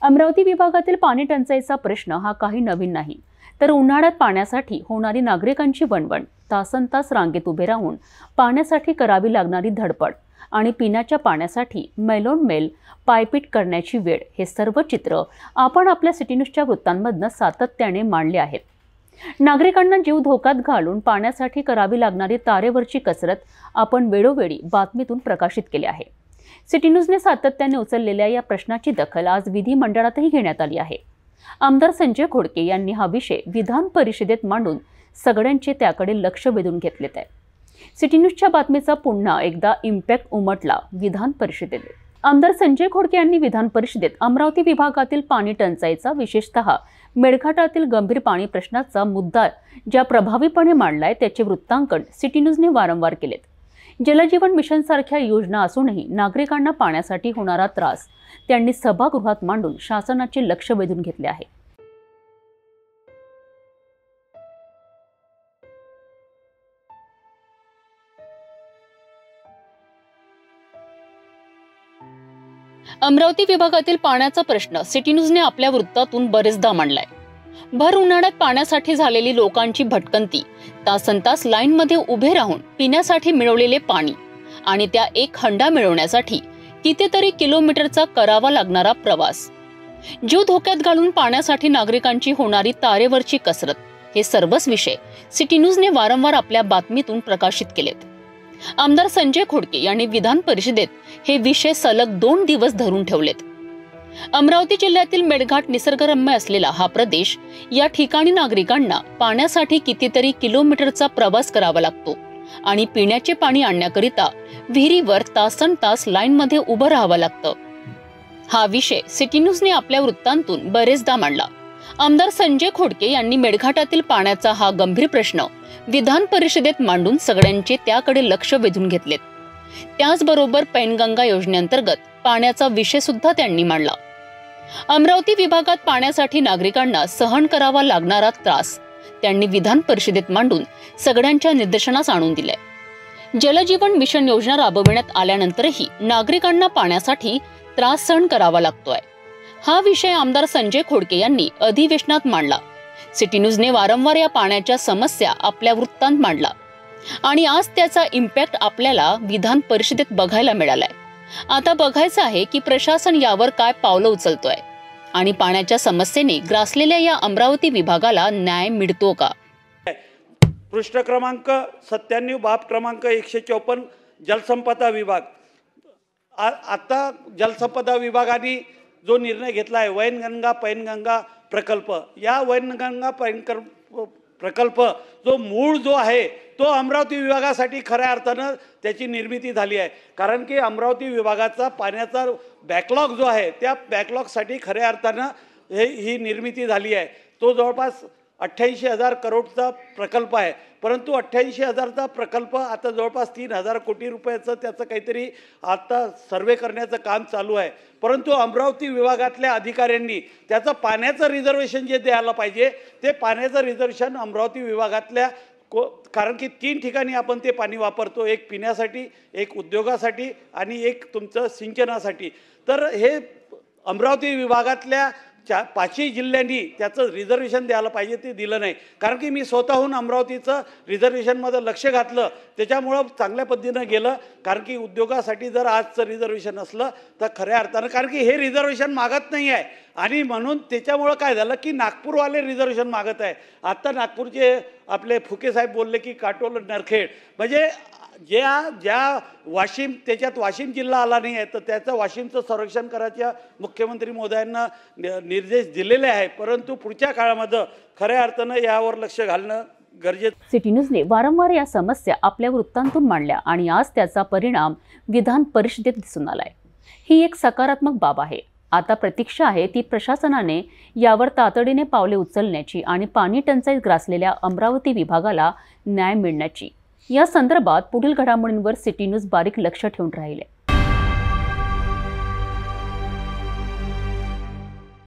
अमरावती विभागातील पाणी टंचाईचा प्रश्न हा काही नवीन नाही, तर उन्हाळ्यात पाण्यासाठी होणारी नागरिकांची वणवण, तासनतास रांगेत उभे राहून पाण्यासाठी करावी लागणारी धडपड आणि पिण्याच्या पाण्यासाठी मैलोन मैल पायपीट करण्याची वेळ, हे सर्व चित्र आपण आपल्या सिटी न्यूजच्या वृत्तांमधून सातत्याने मांडले आहेत। नागरिकांना जीव धोक्यात घालून पाण्यासाठी करावी लागणारी तारेवरची कसरत आपण वेळोवेळी बातमीतून प्रकाशित केली आहे। सिटी न्यूजने सातत्याने उचललेल्या या प्रश्नाची दखल आज विधिमंडळातही घेण्यात आली आहे। आमदार संजय खोडके यांनी हा विषय विधान परिषदेत मांडून सगळ्यांचे त्याकडे लक्ष वेधून घेतलेत आहे। सिटी न्यूजच्या बातमीचा पुन्हा एकदा इम्पॅक्ट उमटला विधान परिषदेत। आमदार संजय खोडके यांनी विधान परिषदेत अमरावती विभागातील पाणी टंचाईचा, विशेषतः मेळघाटातील गंभीर पाणी प्रश्नाचा मुद्दा ज्या प्रभावीपणे मांडलाय त्याचे वृत्तांकन सिटी न्यूजने वारंवार केलेत। जलजीवन मिशन सारख्या योजना असूनही नागरिकांना पाण्यासाठी होणारा त्रास त्यांनी सभागृहात मांडून शासनाचे लक्ष वेधून घेतले आहे। अमरावती विभागातील पाण्याचा प्रश्न सिटी न्यूजने आपल्या वृत्तातून बरेचदा मांडलाय। भर उन्हाळ्यात पाण्यासाठी झालेली लोकांची भटकंती, तासनतास लाईनमध्ये उभे राहून पिण्यासाठी मिळवलेले पाणी आणि त्या एक हंडा मिळवण्यासाठी कितीतरी किलोमीटरचा करावा लागणारा प्रवास, जीव धोक्यात घालून पाण्यासाठी नागरिकांची होणारी तारेवरची कसरत, हे सर्वच विषय सिटी न्यूजने वारंवार आपल्या बातमीतून प्रकाशित केलेत। आमदार संजय खोडके यांनी विधान परिषदेत हे विषय सलग 2 दिवस धरून ठेवलेत। अमरावती जिल्ह्यातील मेळघाट निसर्गरम्य असलेला हा प्रदेश, या ठिकाणी नागरिकांना पाण्यासाठी कितीतरी किलोमीटरचा प्रवास करावा लागतो आणि पिण्याचे पाणी आणण्याकरिता विहिरीवर तासनतास लाईनमध्ये उभं राहावं लागतं। हा विषय सिटी न्यूजने आपल्या वृत्तांतून बरेचदा मांडला। आमदार संजय खोडके यांनी मेळघाटातील पाण्याचा हा गंभीर प्रश्न विधान परिषदेत मांडून सगळ्यांचे त्याकडे लक्ष वेधून घेतलेत। त्याचबरोबर पैनगंगा योजनेअंतर्गत पाण्याचा विषय सुद्धा त्यांनी मांडला। अमरावती विभागात पाण्यासाठी नागरिकांना सहन करावा लागणारा त्रास त्यांनी विधान परिषदेत मांडून सगळ्यांच्या निदर्शनास आणून दिलाय। जलजीवन मिशन योजना राबविण्यात आल्यानंतरही नागरिकांना पाण्यासाठी त्रास सहन करावा लागतोय। हा विषय आमदार संजय खोडके यांनी अधिवेशनात मांडला। सिटी न्यूजने वारंवार या पाण्याच्या समस्या आपल्या वृत्तांत मांडला आणि आज त्याचा इम्पॅक्ट आपल्याला विधान परिषदेत बघायला मिळालाय। आता बघायचं आहे की प्रशासन यावर काय पावलं उचलतोय आणि पाण्याच्या समस्येने ग्रासलेल्या या अमरावती विभागाला न्याय मिळतो का। पृष्ठ क्रमांक 97 बाब क्रमांक 154 जलसंपदा विभाग। आता जलसंपदा विभागाने जो निर्णय घेतला आहे वैनगंगा पैनगंगा प्रकल्प, या वैनगंगा प्रकल्प जो मूळ जो आहे तो अमरावती विभागासाठी खऱ्या अर्थानं त्याची निर्मिती झाली आहे। कारण की अमरावती विभागाचा पाण्याचा बॅकलॉग जो आहे त्या बॅकलॉगसाठी खऱ्या अर्थानं ही निर्मिती झाली आहे। तो जवळपास 88,000 करोडचा प्रकल्प आहे, परंतु 88,000चा प्रकल्प आता जवळपास 3,000 कोटी रुपयाचं त्याचं काहीतरी आता सर्वे करण्याचं काम चालू आहे। परंतु अमरावती विभागातल्या अधिकाऱ्यांनी त्याचं पाण्याचं रिझर्वेशन जे द्यायला पाहिजे ते पाण्याचं रिझर्वेशन अमरावती विभागातल्या कारण की 3 ठिकाणी आपण ते पाणी वापरतो, एक पिण्यासाठी, एक उद्योगासाठी आणि एक तुमचं सिंचनासाठी। तर हे अमरावती विभागातल्या 5ही जिल्ह्यांनी त्याचं रिझर्वेशन द्यायला पाहिजे, ते दिलं नाही। कारण की मी स्वतःहून अमरावतीचं रिझर्वेशनमध्ये लक्ष घातलं, त्याच्यामुळं चांगल्या पद्धतीनं गेलं। कारण की उद्योगासाठी जर आजचं रिझर्वेशन असलं तर खऱ्या अर्थानं, कारण की हे रिझर्वेशन मागत नाही आहे आणि म्हणून त्याच्यामुळं काय झालं की नागपूरवाले रिझर्वेशन मागत आहे। आता नागपूरचे आपले फुके साहेब बोलले की काटोल नरखेड, म्हणजे ज्या वाशिम, त्याच्यात वाशिम जिल्हा आला नाही आहे तर त्याचं वाशिमचं संरक्षण करायच्या मुख्यमंत्री महोदयांना निर्देश दिलेले आहे। परंतु पुढच्या काळामध्ये खऱ्या अर्थानं यावर लक्ष घालणं गरजेचं। सिटी न्यूजने वारंवार या समस्या आपल्या वृत्तांतून मांडल्या आणि आज त्याचा परिणाम विधान परिषदेत दिसून आलाय। ही एक सकारात्मक बाब आहे। आता प्रतीक्षा आहे ती प्रशासनाने यावर तातडीने पावले उचलण्याची आणि पाणी टंचाईत ग्रासलेल्या अमरावती विभागाला न्याय मिळण्याची। या संदर्भात पुढील घडामोडींवर सिटी न्यूज बारीक लक्ष ठेवून राहिले।